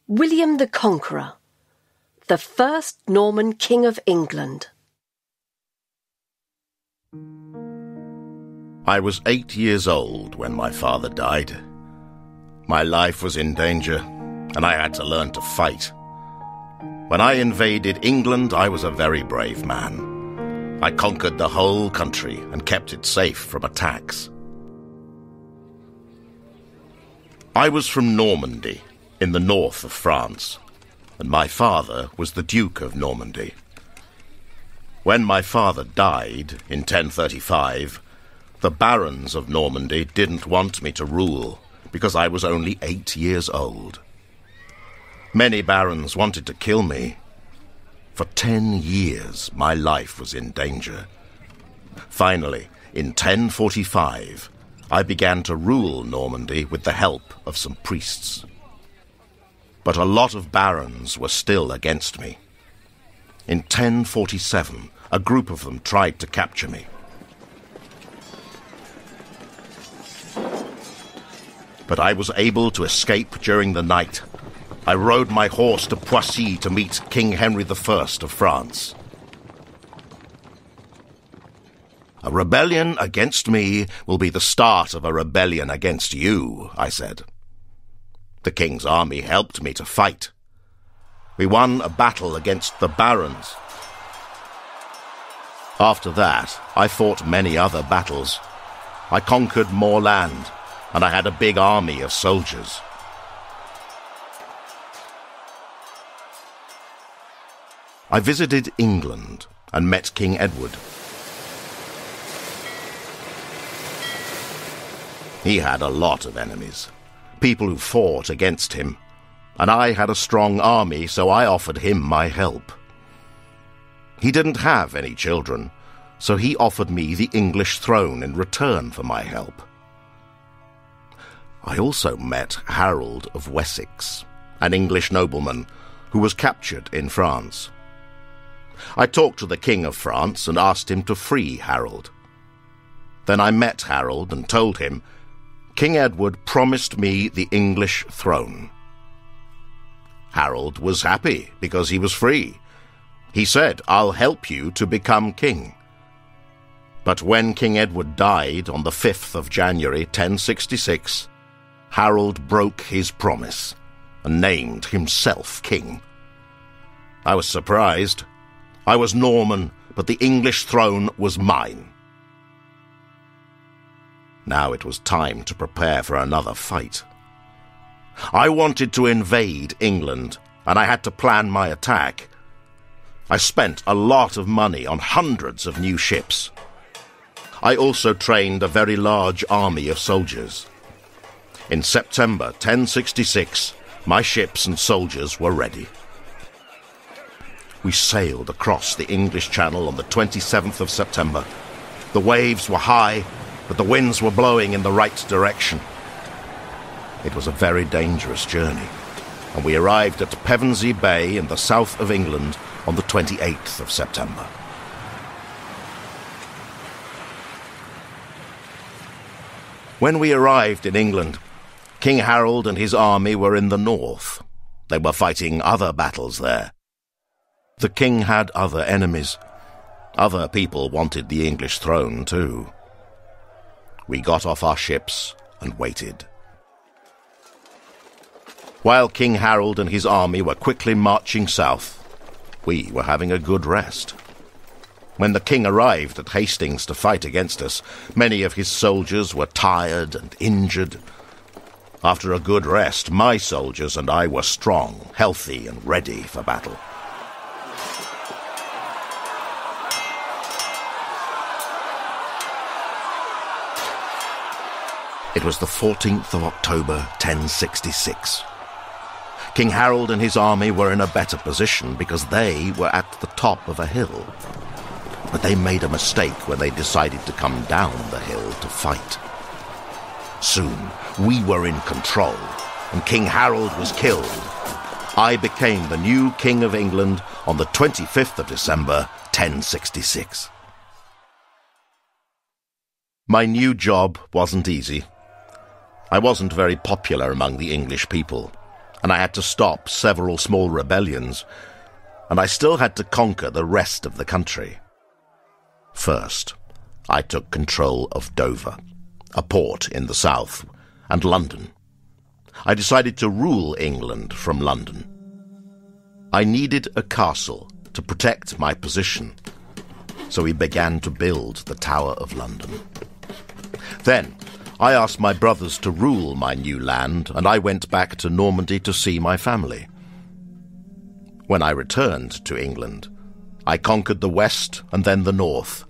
William the Conqueror, the first Norman King of England. I was 8 years old when my father died. My life was in danger, and I had to learn to fight. When I invaded England, I was a very brave man. I conquered the whole country and kept it safe from attacks. I was from Normandy, in the north of France, and my father was the Duke of Normandy. When my father died in 1035, the barons of Normandy didn't want me to rule because I was only 8 years old. Many barons wanted to kill me. For 10 years, my life was in danger. Finally, in 1045, I began to rule Normandy with the help of some priests. But a lot of barons were still against me. In 1047, a group of them tried to capture me. But I was able to escape during the night. I rode my horse to Poissy to meet King Henry I of France. "A rebellion against me will be the start of a rebellion against you," I said. The king's army helped me to fight. We won a battle against the barons. After that, I fought many other battles. I conquered more land, and I had a big army of soldiers. I visited England and met King Edward. He had a lot of enemies, people who fought against him, and I had a strong army, so I offered him my help. He didn't have any children, so he offered me the English throne in return for my help. I also met Harold of Wessex, an English nobleman who was captured in France. I talked to the King of France and asked him to free Harold. Then I met Harold and told him, "King Edward promised me the English throne." Harold was happy because he was free. He said, "I'll help you to become king." But when King Edward died on the 5th of January 1066, Harold broke his promise and named himself king. I was surprised. I was Norman, but the English throne was mine. Now it was time to prepare for another fight. I wanted to invade England, and I had to plan my attack. I spent a lot of money on hundreds of new ships. I also trained a very large army of soldiers. In September 1066, my ships and soldiers were ready. We sailed across the English Channel on the 27th of September. The waves were high, but the winds were blowing in the right direction. It was a very dangerous journey, and we arrived at Pevensey Bay in the south of England on the 28th of September. When we arrived in England, King Harold and his army were in the north. They were fighting other battles there. The king had other enemies. Other people wanted the English throne too. We got off our ships and waited. While King Harold and his army were quickly marching south, we were having a good rest. When the king arrived at Hastings to fight against us, many of his soldiers were tired and injured. After a good rest, my soldiers and I were strong, healthy, and ready for battle. It was the 14th of October, 1066. King Harold and his army were in a better position because they were at the top of a hill. But they made a mistake when they decided to come down the hill to fight. Soon, we were in control, and King Harold was killed. I became the new King of England on the 25th of December, 1066. My new job wasn't easy. I wasn't very popular among the English people, and I had to stop several small rebellions, and I still had to conquer the rest of the country. First, I took control of Dover, a port in the south, and London. I decided to rule England from London. I needed a castle to protect my position, so we began to build the Tower of London. Then, I asked my brothers to rule my new land, and I went back to Normandy to see my family. When I returned to England, I conquered the west and then the north.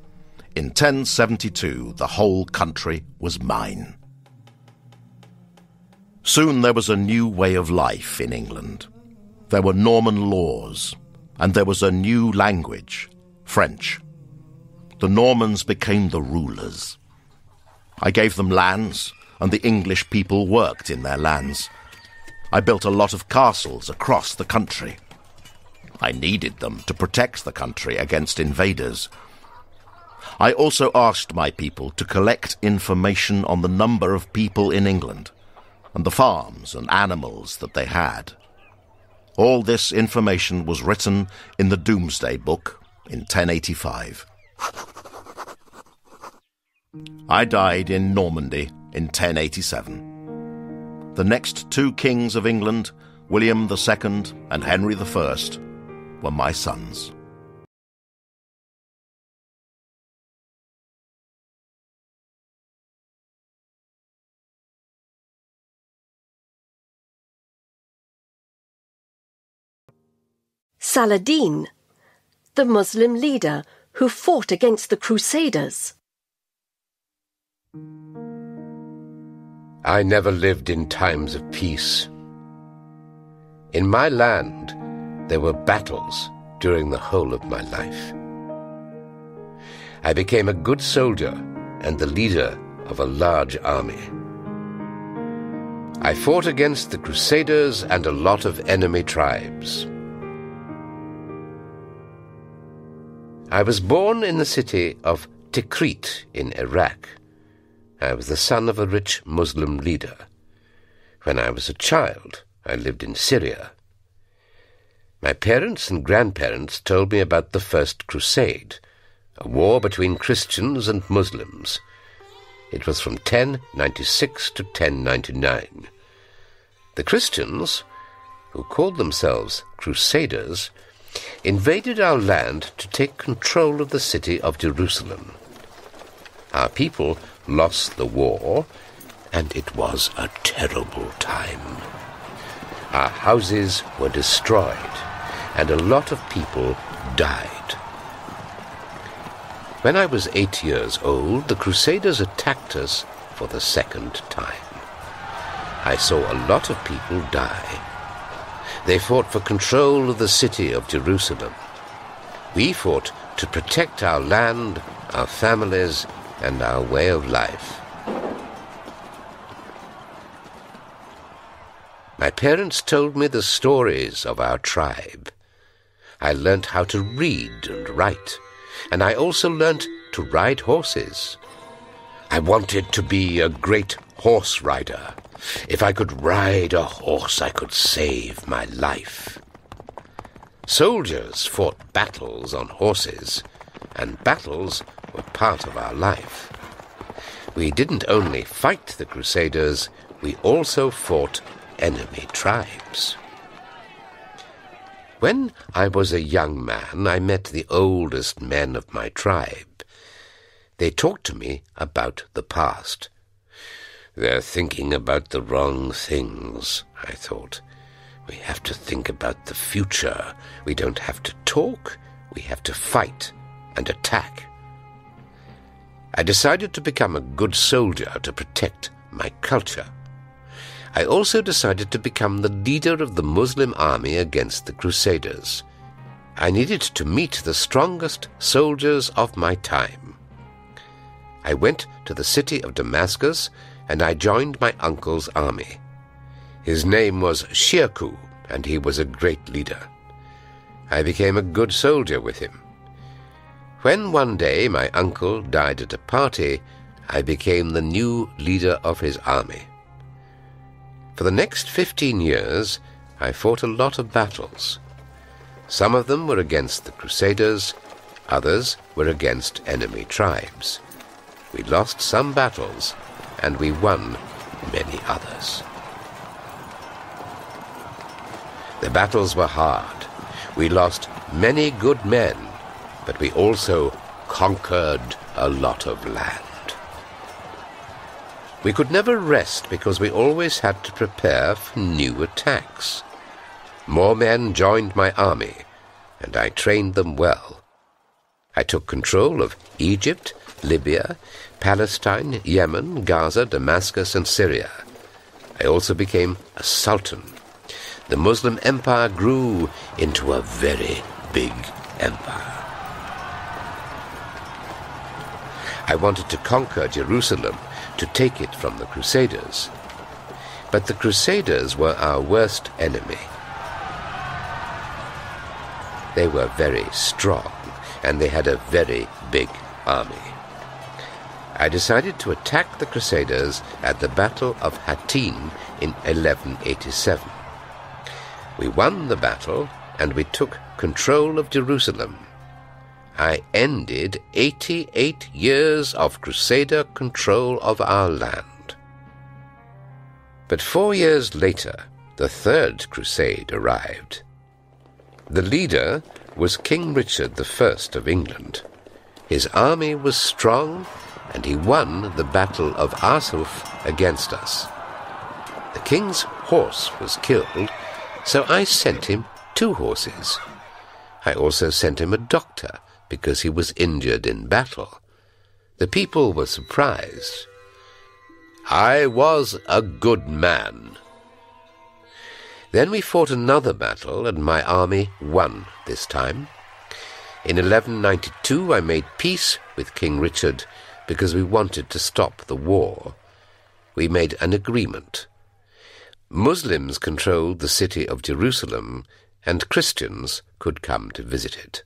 In 1072, the whole country was mine. Soon there was a new way of life in England. There were Norman laws, and there was a new language, French. The Normans became the rulers. I gave them lands, and the English people worked in their lands. I built a lot of castles across the country. I needed them to protect the country against invaders. I also asked my people to collect information on the number of people in England, and the farms and animals that they had. All this information was written in the Domesday Book in 1085. I died in Normandy in 1087. The next two kings of England, William II and Henry I, were my sons. Saladin, the Muslim leader who fought against the Crusaders. I never lived in times of peace. In my land, there were battles during the whole of my life. I became a good soldier and the leader of a large army. I fought against the Crusaders and a lot of enemy tribes. I was born in the city of Tikrit in Iraq. I was the son of a rich Muslim leader. When I was a child, I lived in Syria. My parents and grandparents told me about the First Crusade, a war between Christians and Muslims. It was from 1096 to 1099. The Christians, who called themselves Crusaders, invaded our land to take control of the city of Jerusalem. Our people lost the war, and it was a terrible time. Our houses were destroyed, and a lot of people died. When I was 8 years old, the Crusaders attacked us for the second time. I saw a lot of people die. They fought for control of the city of Jerusalem. We fought to protect our land, our families, and our way of life. My parents told me the stories of our tribe. I learnt how to read and write, and I also learnt to ride horses. I wanted to be a great horse rider. If I could ride a horse, I could save my life. Soldiers fought battles on horses, and battles were part of our life. We didn't only fight the Crusaders, we also fought enemy tribes. When I was a young man, I met the oldest men of my tribe. They talked to me about the past. They're thinking about the wrong things, I thought. We have to think about the future. We don't have to talk, we have to fight and attack. I decided to become a good soldier to protect my culture. I also decided to become the leader of the Muslim army against the Crusaders. I needed to meet the strongest soldiers of my time. I went to the city of Damascus, and I joined my uncle's army. His name was Shirkuh, and he was a great leader. I became a good soldier with him. When one day my uncle died at a party, I became the new leader of his army. For the next 15 years, I fought a lot of battles. Some of them were against the Crusaders, others were against enemy tribes. We lost some battles, and we won many others. The battles were hard. We lost many good men, but we also conquered a lot of land. We could never rest because we always had to prepare for new attacks. More men joined my army, and I trained them well. I took control of Egypt, Libya, Palestine, Yemen, Gaza, Damascus, and Syria. I also became a sultan. The Muslim empire grew into a very big empire. I wanted to conquer Jerusalem, to take it from the Crusaders. But the Crusaders were our worst enemy. They were very strong, and they had a very big army. I decided to attack the Crusaders at the Battle of Hattin in 1187. We won the battle, and we took control of Jerusalem. I ended 88 years of Crusader control of our land. But 4 years later, the Third Crusade arrived. The leader was King Richard I of England. His army was strong, and he won the Battle of Arsuf against us. The king's horse was killed, so I sent him 2 horses. I also sent him a doctor, because he was injured in battle. The people were surprised. I was a good man. Then we fought another battle, and my army won this time. In 1192 I made peace with King Richard because we wanted to stop the war. We made an agreement. Muslims controlled the city of Jerusalem, and Christians could come to visit it.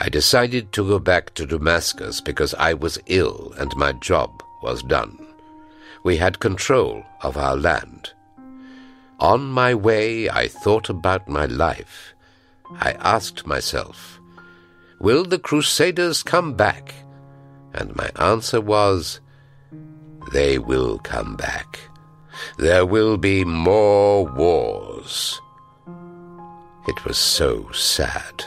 I decided to go back to Damascus because I was ill and my job was done. We had control of our land. On my way, I thought about my life. I asked myself, will the Crusaders come back? And my answer was, they will come back. There will be more wars. It was so sad.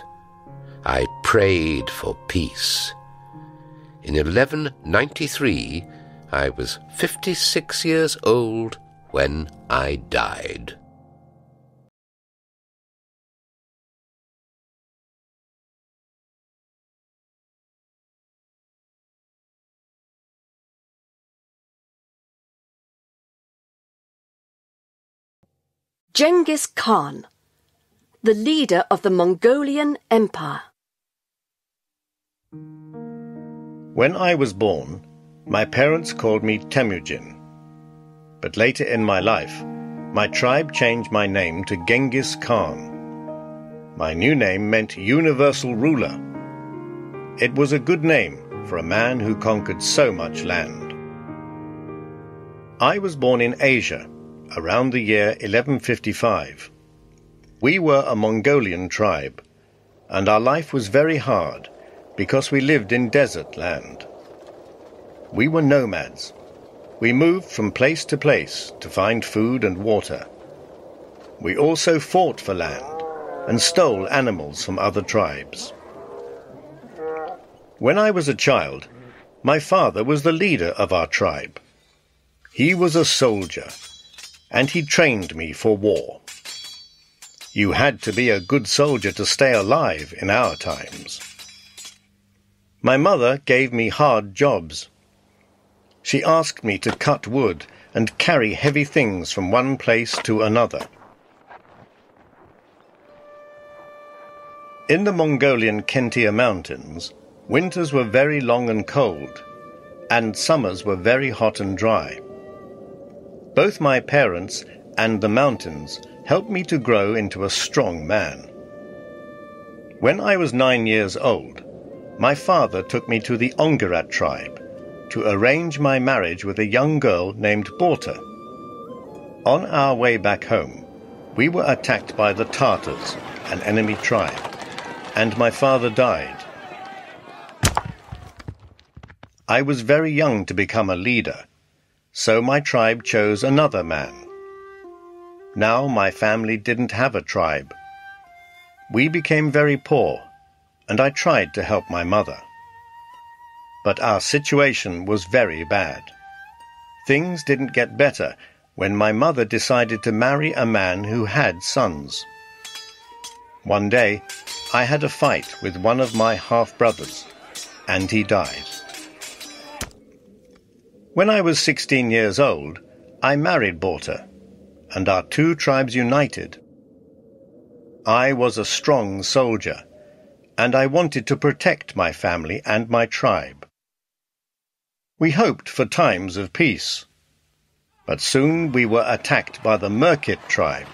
I prayed for peace. In 1193, I was 56 years old when I died. Genghis Khan, the leader of the Mongolian Empire. When I was born, my parents called me Temujin. But later in my life, my tribe changed my name to Genghis Khan. My new name meant universal ruler. It was a good name for a man who conquered so much land. I was born in Asia, around the year 1155. We were a Mongolian tribe, and our life was very hard because we lived in desert land. We were nomads. We moved from place to place to find food and water. We also fought for land and stole animals from other tribes. When I was a child, my father was the leader of our tribe. He was a soldier, and he trained me for war. You had to be a good soldier to stay alive in our times. My mother gave me hard jobs. She asked me to cut wood and carry heavy things from one place to another. In the Mongolian Kentia Mountains, winters were very long and cold, and summers were very hot and dry. Both my parents and the mountains helped me to grow into a strong man. When I was 9 years old, my father took me to the Ongerat tribe to arrange my marriage with a young girl named Borta. On our way back home, We were attacked by the Tartars, an enemy tribe, and my father died. I was very young to become a leader, so my tribe chose another man. Now my family didn't have a tribe. We became very poor, and I tried to help my mother. But our situation was very bad. Things didn't get better when my mother decided to marry a man who had sons. One day, I had a fight with one of my half-brothers, and he died. When I was 16 years old, I married Borta, and our two tribes united. I was a strong soldier, and I wanted to protect my family and my tribe. We hoped for times of peace, but soon we were attacked by the Merkit tribe.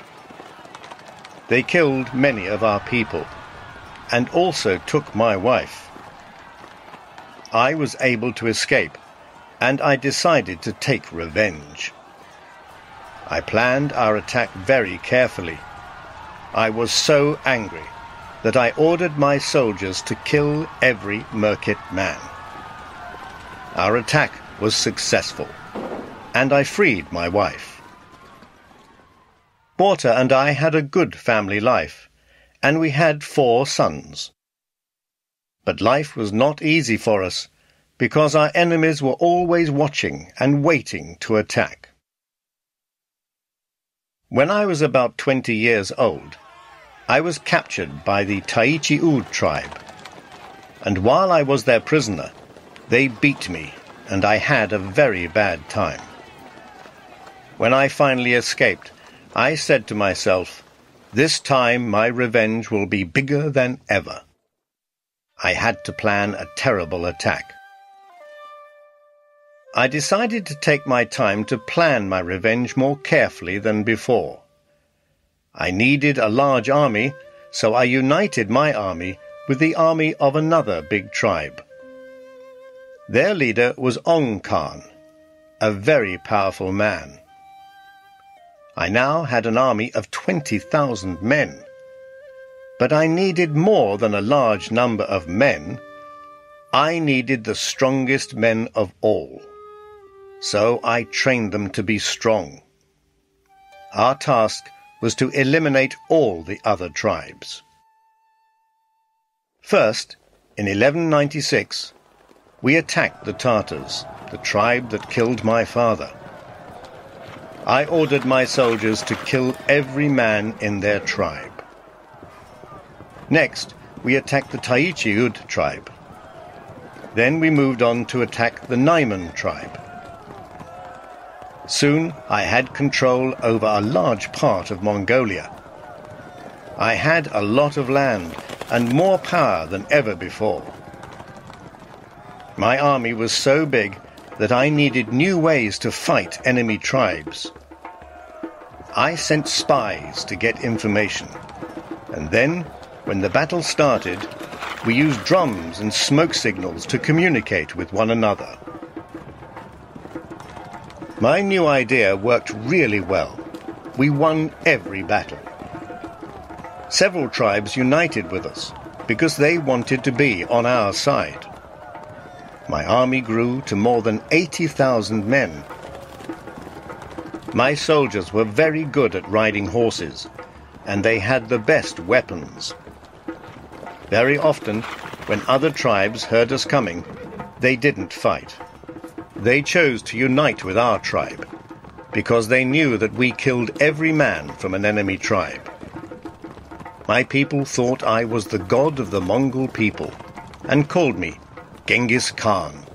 They killed many of our people, and also took my wife. I was able to escape, and I decided to take revenge. I planned our attack very carefully. I was so angry that I ordered my soldiers to kill every Merkit man. Our attack was successful, and I freed my wife. Borta and I had a good family life, and we had 4 sons. But life was not easy for us, because our enemies were always watching and waiting to attack. When I was about 20 years old, I was captured by the Taichi Ud tribe, and while I was their prisoner, they beat me, and I had a very bad time. When I finally escaped, I said to myself, this time my revenge will be bigger than ever. I had to plan a terrible attack. I decided to take my time to plan my revenge more carefully than before. I needed a large army, so I united my army with the army of another big tribe. Their leader was Ong Khan, a very powerful man. I now had an army of 20,000 men. But I needed more than a large number of men. I needed the strongest men of all. So I trained them to be strong. Our task was to eliminate all the other tribes. First, in 1196, we attacked the Tartars, the tribe that killed my father. I ordered my soldiers to kill every man in their tribe. Next, we attacked the Taichi Ud tribe. Then we moved on to attack the Naiman tribe. Soon I had control over a large part of Mongolia. I had a lot of land and more power than ever before. My army was so big that I needed new ways to fight enemy tribes. I sent spies to get information, and then, when the battle started, we used drums and smoke signals to communicate with one another. My new idea worked really well. We won every battle. Several tribes united with us because they wanted to be on our side. My army grew to more than 80,000 men. My soldiers were very good at riding horses, and they had the best weapons. Very often, when other tribes heard us coming, they didn't fight. They chose to unite with our tribe, because they knew that we killed every man from an enemy tribe. My people thought I was the god of the Mongol people, and called me Genghis Khan.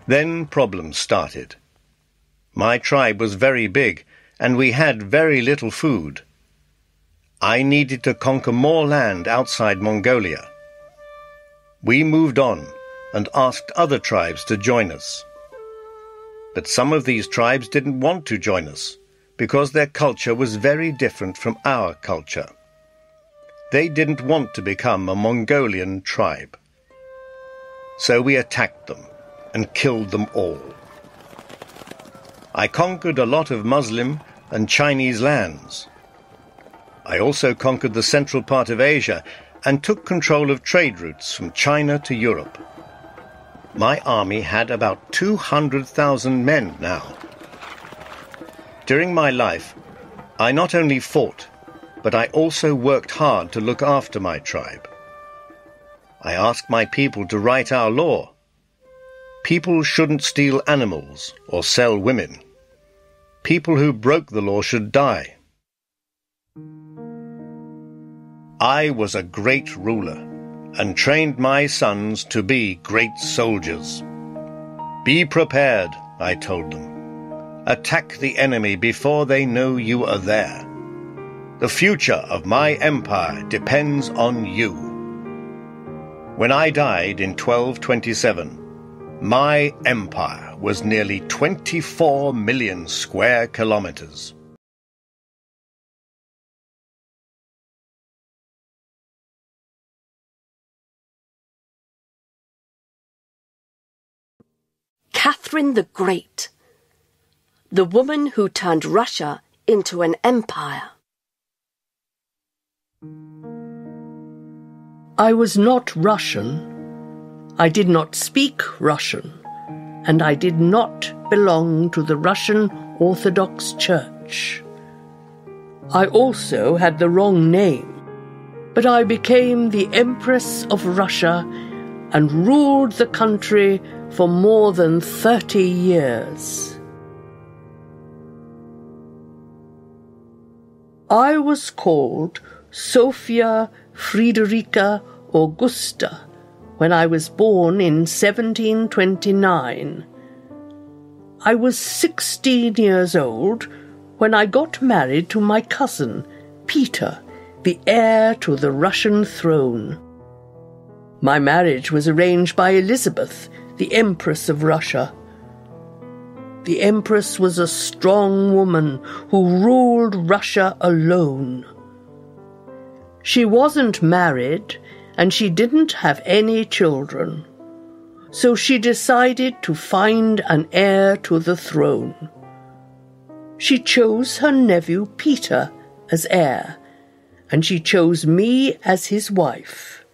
Then problems started. My tribe was very big, and we had very little food. I needed to conquer more land outside Mongolia. We moved on and asked other tribes to join us. But some of these tribes didn't want to join us, because their culture was very different from our culture. They didn't want to become a Mongolian tribe. So we attacked them and killed them all. I conquered a lot of Muslim and Chinese lands. I also conquered the central part of Asia and took control of trade routes from China to Europe. My army had about 200,000 men now. During my life, I not only fought, but I also worked hard to look after my tribe. I asked my people to write our law. People shouldn't steal animals or sell women. People who broke the law should die. I was a great ruler and trained my sons to be great soldiers. Be prepared, I told them. Attack the enemy before they know you are there. The future of my empire depends on you. When I died in 1227, my empire was nearly 24 million square kilometers. Catherine the Great, the woman who turned Russia into an empire. I was not Russian. I did not speak Russian, and I did not belong to the Russian Orthodox Church. I also had the wrong name, but I became the Empress of Russia and ruled the country for more than 30 years. I was called Sophia Friederica Augusta when I was born in 1729. I was 16 years old when I got married to my cousin, Peter, the heir to the Russian throne. My marriage was arranged by Elizabeth, the Empress of Russia. The Empress was a strong woman who ruled Russia alone. She wasn't married, and she didn't have any children. So she decided to find an heir to the throne. She chose her nephew Peter as heir, and she chose me as his wife.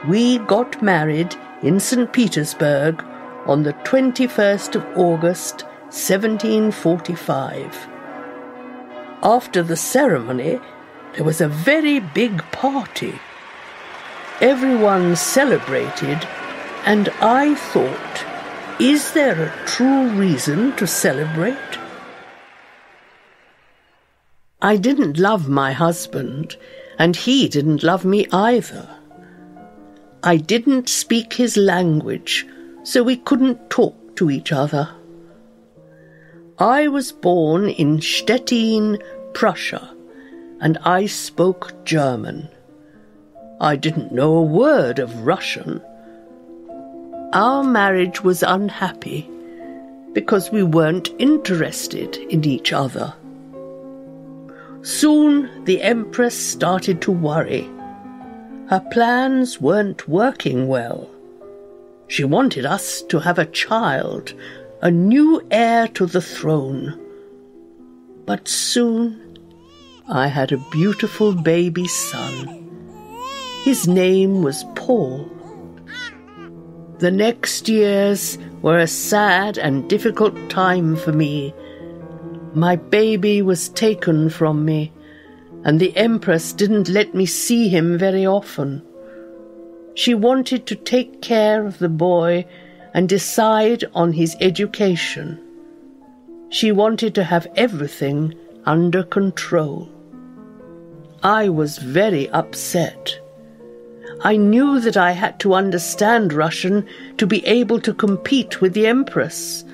We got married in St. Petersburg on the 21st of August, 1745. After the ceremony, there was a very big party. Everyone celebrated, and I thought, is there a true reason to celebrate? I didn't love my husband, and he didn't love me either. I didn't speak his language, so we couldn't talk to each other. I was born in Stettin, Prussia, and I spoke German. I didn't know a word of Russian. Our marriage was unhappy because we weren't interested in each other. Soon the Empress started to worry. Her plans weren't working well. She wanted us to have a child, a new heir to the throne. But soon I had a beautiful baby son. His name was Paul. The next years were a sad and difficult time for me. My baby was taken from me, and the Empress didn't let me see him very often. She wanted to take care of the boy and decide on his education. She wanted to have everything under control. I was very upset. I knew that I had to understand Russian to be able to compete with the Empress.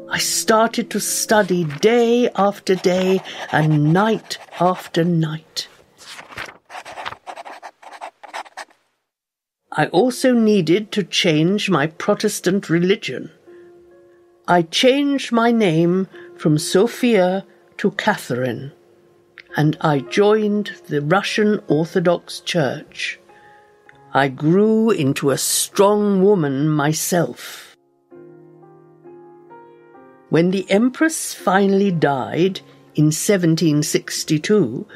I started to study day after day and night after night. I also needed to change my Protestant religion. I changed my name from Sophia to Catherine, and I joined the Russian Orthodox Church. I grew into a strong woman myself. When the Empress finally died in 1762,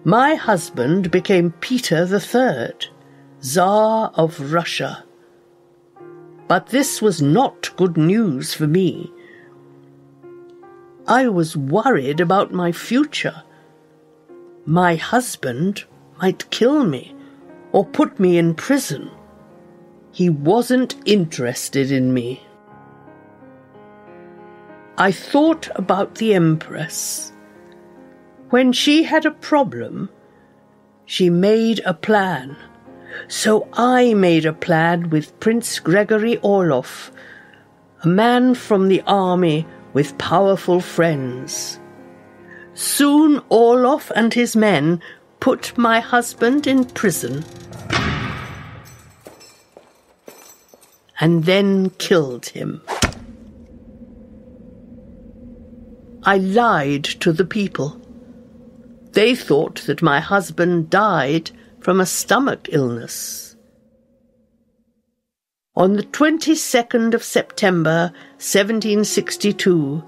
my husband became Peter III, Tsar of Russia. But this was not good news for me. I was worried about my future. My husband might kill me or put me in prison. He wasn't interested in me. I thought about the Empress. When she had a problem, she made a plan. So I made a plan with Prince Gregory Orloff, a man from the army with powerful friends. Soon Orloff and his men put my husband in prison and then killed him. I lied to the people. They thought that my husband died from a stomach illness. On the 22nd of September, 1762,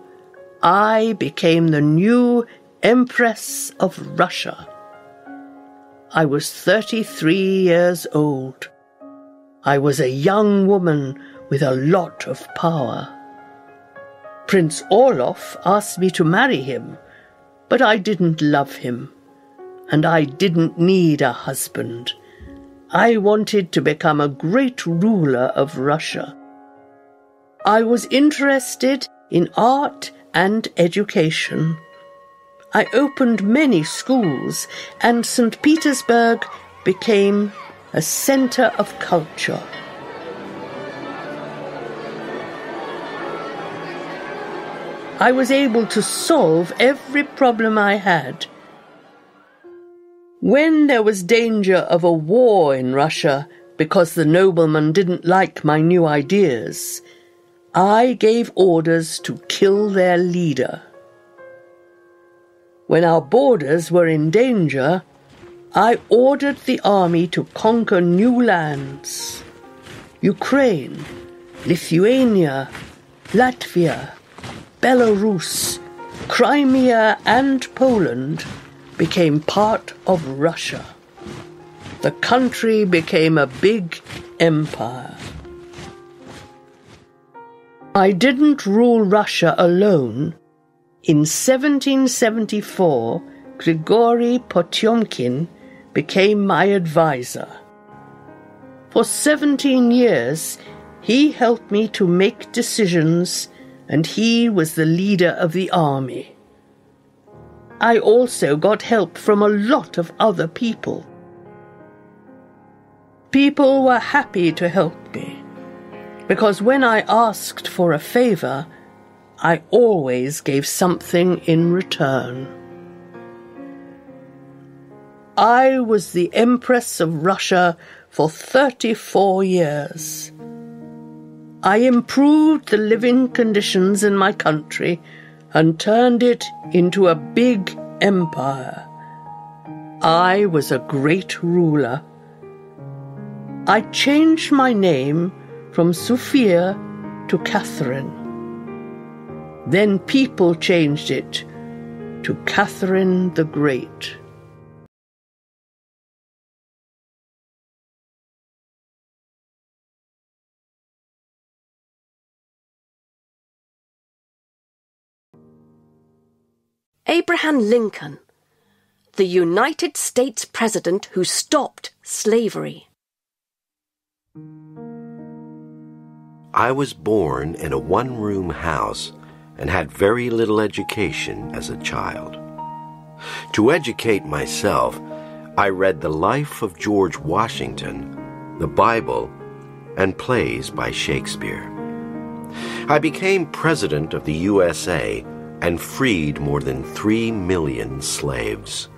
I became the new Empress of Russia. I was 33 years old. I was a young woman with a lot of power. Prince Orloff asked me to marry him, but I didn't love him, and I didn't need a husband. I wanted to become a great ruler of Russia. I was interested in art and education. I opened many schools, and St. Petersburg became a center of culture. I was able to solve every problem I had. When there was danger of a war in Russia because the noblemen didn't like my new ideas, I gave orders to kill their leader. When our borders were in danger, I ordered the army to conquer new lands. Ukraine, Lithuania, Latvia, Belarus, Crimea and Poland became part of Russia. The country became a big empire. I didn't rule Russia alone. In 1774, Grigory Potyomkin became my advisor. For 17 years, he helped me to make decisions, and he was the leader of the army. I also got help from a lot of other people. People were happy to help me, because when I asked for a favor, I always gave something in return. I was the Empress of Russia for 34 years. I improved the living conditions in my country and turned it into a big empire. I was a great ruler. I changed my name from Sophia to Catherine. Then people changed it to Catherine the Great. Abraham Lincoln, the United States President who stopped slavery. I was born in a one-room house and had very little education as a child. To educate myself, I read the life of George Washington, the Bible, and plays by Shakespeare. I became President of the USA and freed more than 3 million slaves.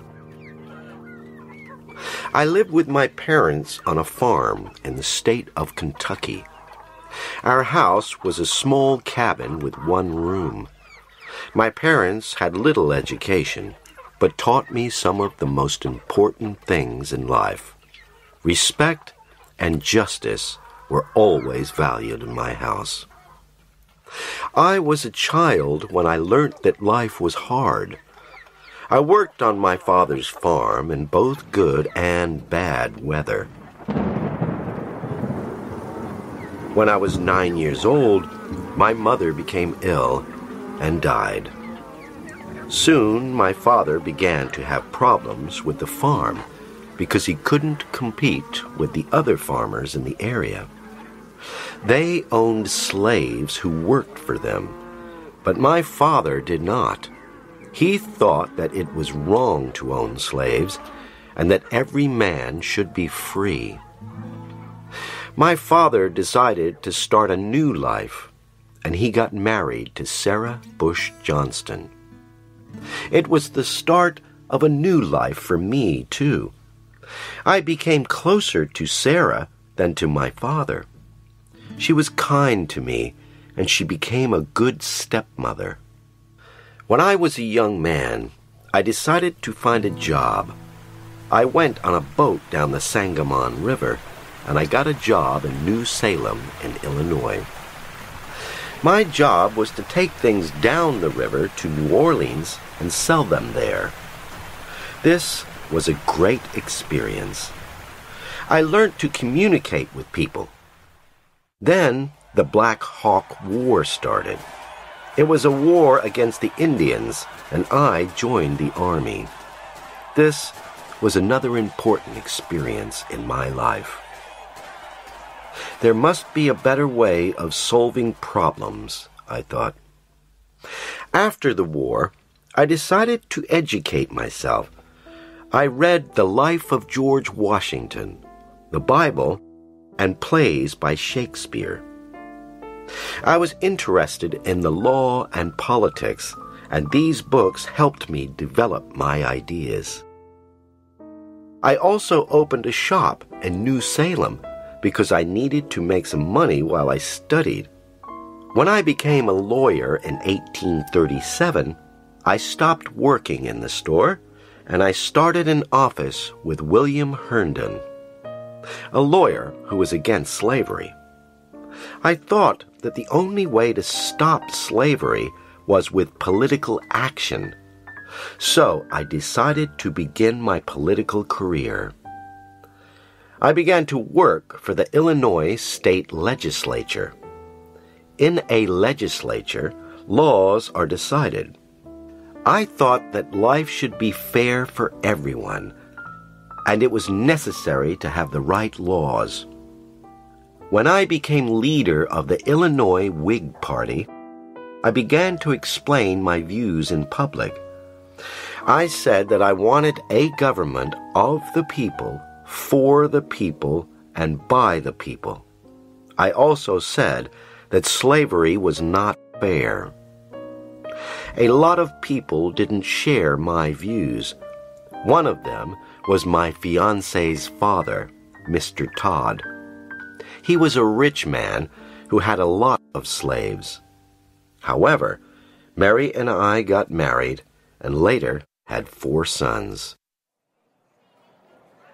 I lived with my parents on a farm in the state of Kentucky. Our house was a small cabin with one room. My parents had little education, but taught me some of the most important things in life. Respect and justice were always valued in my house. I was a child when I learnt that life was hard. I worked on my father's farm in both good and bad weather. When I was 9 years old, my mother became ill and died. Soon, my father began to have problems with the farm because he couldn't compete with the other farmers in the area. They owned slaves who worked for them, but my father did not. He thought that it was wrong to own slaves and that every man should be free. My father decided to start a new life, and he got married to Sarah Bush Johnston. It was the start of a new life for me, too. I became closer to Sarah than to my father. She was kind to me, and she became a good stepmother. When I was a young man, I decided to find a job. I went on a boat down the Sangamon River, and I got a job in New Salem in Illinois. My job was to take things down the river to New Orleans and sell them there. This was a great experience. I learned to communicate with people. Then the Black Hawk War started. It was a war against the Indians, and I joined the army. This was another important experience in my life. There must be a better way of solving problems, I thought. After the war, I decided to educate myself. I read The Life of George Washington, the Bible, and plays by Shakespeare. I was interested in the law and politics, and these books helped me develop my ideas. I also opened a shop in New Salem because I needed to make some money while I studied. When I became a lawyer in 1837, I stopped working in the store, and I started an office with William Herndon, a lawyer who was against slavery. I thought that the only way to stop slavery was with political action, so I decided to begin my political career. I began to work for the Illinois state legislature. In a legislature, laws are decided. I thought that life should be fair for everyone, and it was necessary to have the right laws. When I became leader of the Illinois Whig Party, I began to explain my views in public. I said that I wanted a government of the people, for the people, and by the people. I also said that slavery was not fair. A lot of people didn't share my views. One of them was my fiancé's father, Mr. Todd. He was a rich man who had a lot of slaves. However, Mary and I got married and later had 4 sons.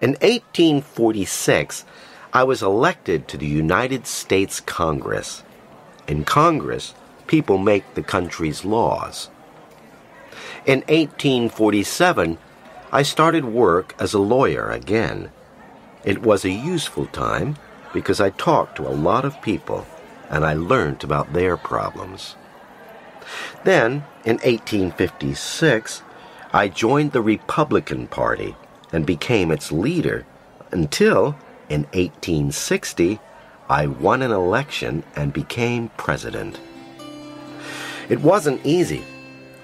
In 1846, I was elected to the United States Congress. In Congress, people make the country's laws. In 1847, I started work as a lawyer again. It was a useful time because I talked to a lot of people and I learned about their problems. Then, in 1856, I joined the Republican Party and became its leader until, in 1860, I won an election and became president. It wasn't easy.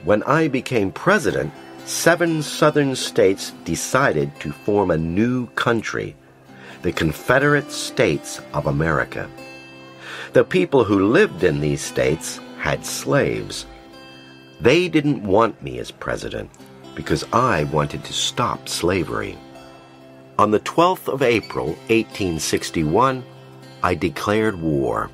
When I became president, 7 southern states decided to form a new country, the Confederate States of America. The people who lived in these states had slaves. They didn't want me as president because I wanted to stop slavery. On the 12th of April, 1861, I declared war.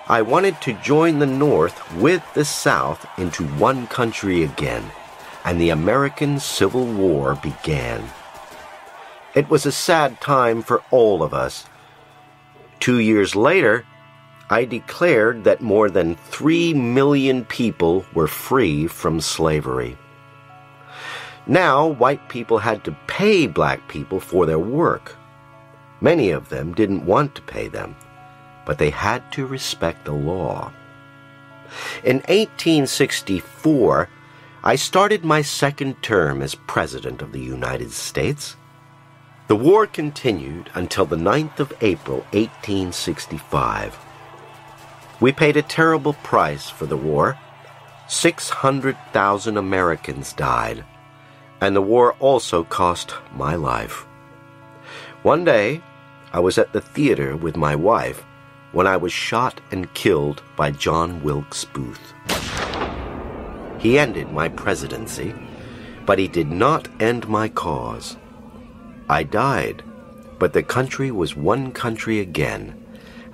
I wanted to join the North with the South into one country again, and the American Civil War began. It was a sad time for all of us. 2 years later, I declared that more than 3 million people were free from slavery. Now, white people had to pay black people for their work. Many of them didn't want to pay them, but they had to respect the law. In 1864, I started my second term as President of the United States. The war continued until the 9th of April, 1865. We paid a terrible price for the war. 600,000 Americans died, and the war also cost my life. One day, I was at the theater with my wife when I was shot and killed by John Wilkes Booth. He ended my presidency, but he did not end my cause. I died, but the country was one country again,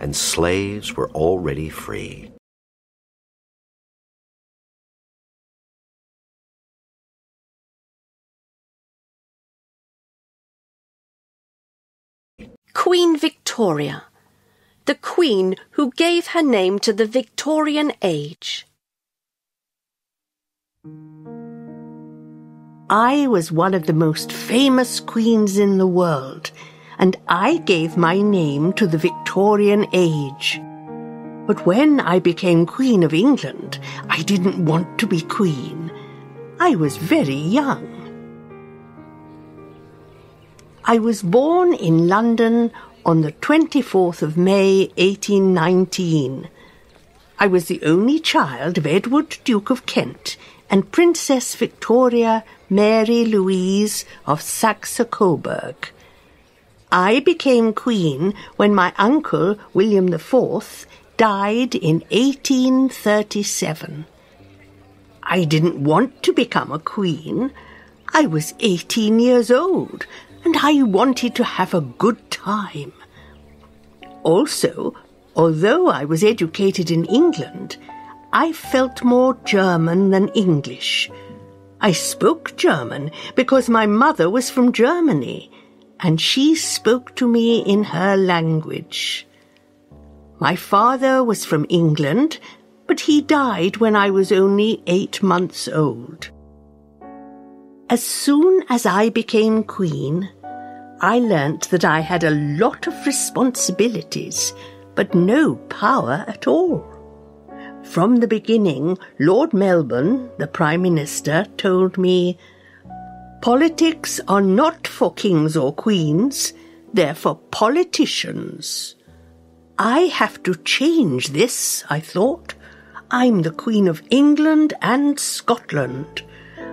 and slaves were already free. Queen Victoria, the queen who gave her name to the Victorian age. I was one of the most famous queens in the world, and I gave my name to the Victorian age. But when I became Queen of England, I didn't want to be queen. I was very young. I was born in London on the 24th of May, 1819. I was the only child of Edward, Duke of Kent, and Princess Victoria Mary Louise of Saxe-Coburg. I became queen when my uncle, William IV, died in 1837. I didn't want to become a queen. I was 18 years old, and I wanted to have a good time. Also, although I was educated in England, I felt more German than English. I spoke German because my mother was from Germany, and she spoke to me in her language. My father was from England, but he died when I was only 8 months old. As soon as I became queen, I learnt that I had a lot of responsibilities, but no power at all. From the beginning, Lord Melbourne, the Prime Minister, told me, "Politics are not for kings or queens, they're for politicians." I have to change this, I thought. I'm the Queen of England and Scotland,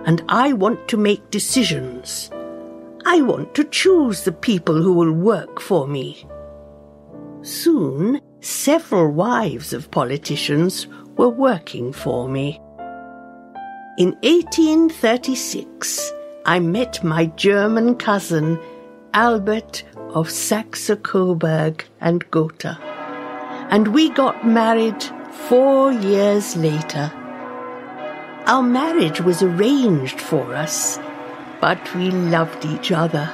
and I want to make decisions. I want to choose the people who will work for me. Soon, several wives of politicians were working for me. In 1836, I met my German cousin, Albert of Saxe-Coburg and Gotha, and we got married 4 years later. Our marriage was arranged for us, but we loved each other.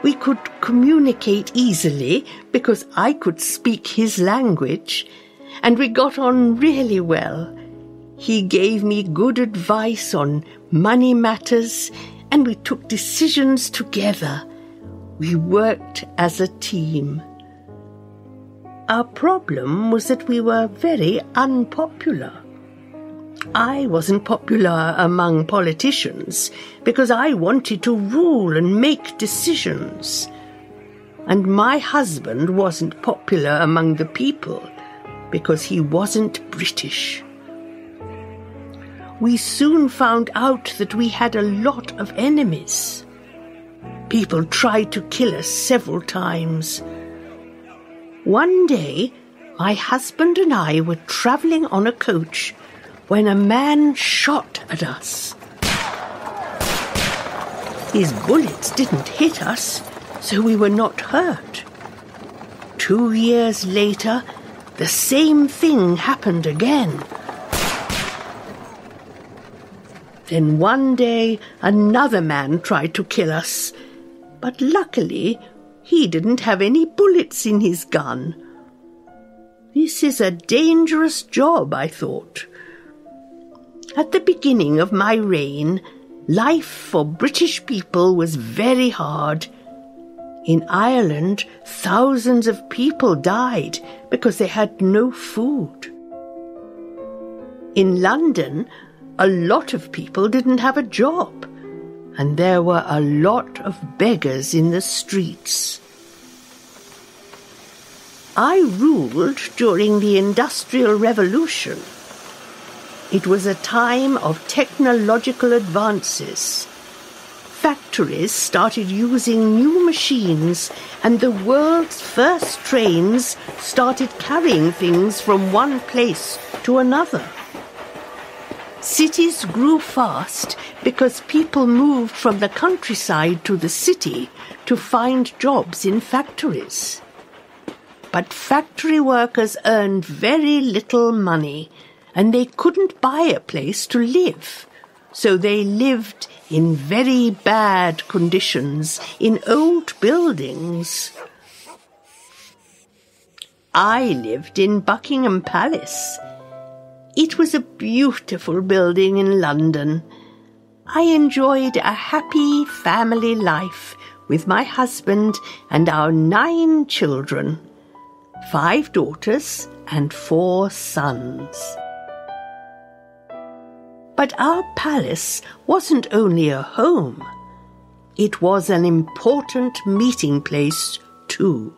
We could communicate easily because I could speak his language, and we got on really well. He gave me good advice on money matters, and we took decisions together. We worked as a team. Our problem was that we were very unpopular. I wasn't popular among politicians because I wanted to rule and make decisions. And my husband wasn't popular among the people because he wasn't British. We soon found out that we had a lot of enemies. People tried to kill us several times. One day, my husband and I were travelling on a coach when a man shot at us. His bullets didn't hit us, so we were not hurt. 2 years later, the same thing happened again. Then one day, another man tried to kill us, but luckily, he didn't have any bullets in his gun. This is a dangerous job, I thought. At the beginning of my reign, life for British people was very hard. In Ireland, thousands of people died because they had no food. In London, a lot of people didn't have a job, and there were a lot of beggars in the streets. I ruled during the Industrial Revolution. It was a time of technological advances. Factories started using new machines, and the world's first trains started carrying things from one place to another. Cities grew fast because people moved from the countryside to the city to find jobs in factories. But factory workers earned very little money, and they couldn't buy a place to live, so they lived in very bad conditions in old buildings. I lived in Buckingham Palace. It was a beautiful building in London. I enjoyed a happy family life with my husband and our 9 children, 5 daughters and 4 sons. But our palace wasn't only a home. It was an important meeting place too.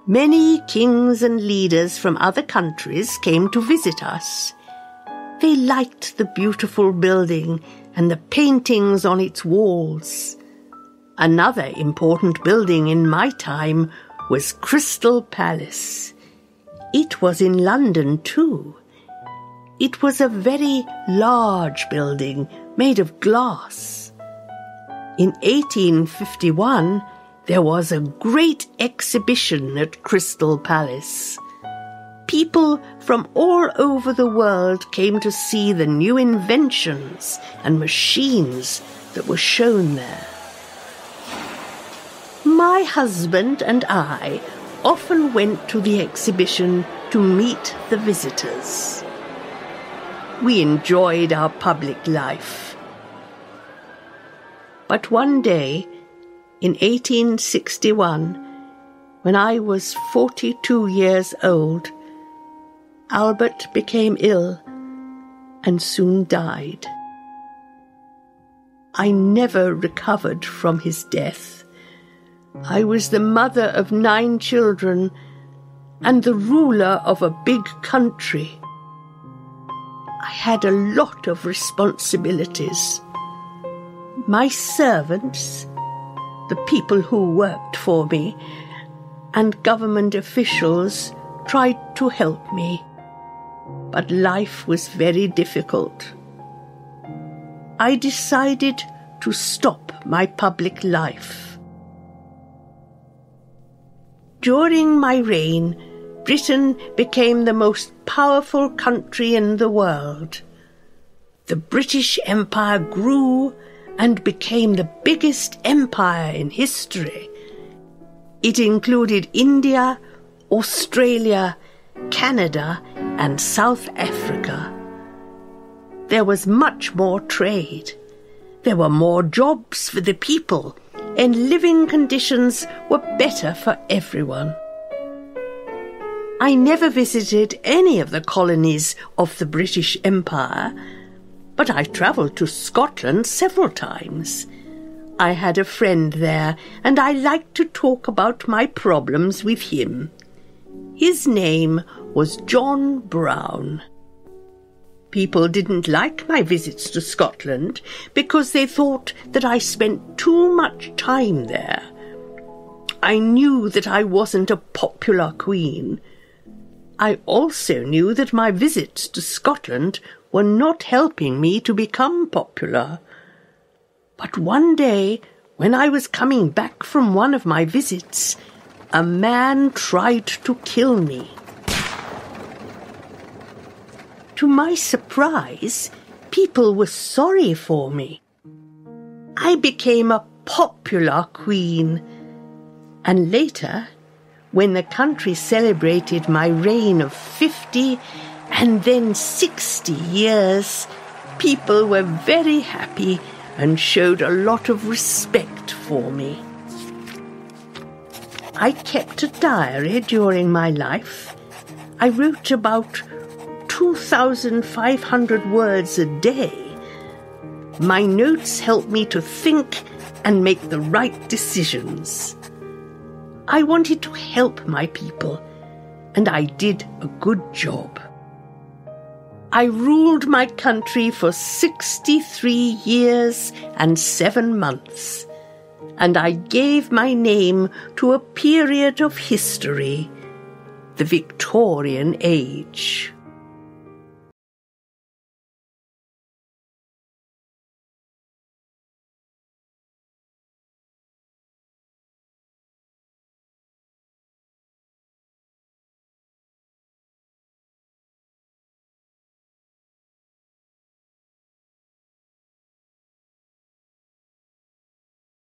Many kings and leaders from other countries came to visit us. They liked the beautiful building and the paintings on its walls. Another important building in my time was Crystal Palace. It was in London too. It was a very large building made of glass. In 1851, there was a great exhibition at Crystal Palace. People from all over the world came to see the new inventions and machines that were shown there. My husband and I often went to the exhibition to meet the visitors. We enjoyed our public life. But one day, in 1861, when I was 42 years old, Albert became ill and soon died. I never recovered from his death. I was the mother of 9 children and the ruler of a big country. I had a lot of responsibilities. My servants, the people who worked for me, and government officials tried to help me, but life was very difficult. I decided to stop my public life. During my reign, Britain became the most powerful country in the world. The British Empire grew and became the biggest empire in history. It included India, Australia, Canada, and South Africa. There was much more trade. There were more jobs for the people, and living conditions were better for everyone. I never visited any of the colonies of the British Empire, but I travelled to Scotland several times. I had a friend there, and I liked to talk about my problems with him. His name was John Brown. People didn't like my visits to Scotland because they thought that I spent too much time there. I knew that I wasn't a popular queen. I also knew that my visits to Scotland were not helping me to become popular. But one day, when I was coming back from one of my visits, a man tried to kill me. To my surprise, people were sorry for me. I became a popular queen, and later, when the country celebrated my reign of 50 and then 60 years, people were very happy and showed a lot of respect for me. I kept a diary during my life. I wrote about 2,500 words a day. My notes helped me to think and make the right decisions. I wanted to help my people, and I did a good job. I ruled my country for 63 years and 7 months, and I gave my name to a period of history, the Victorian Age.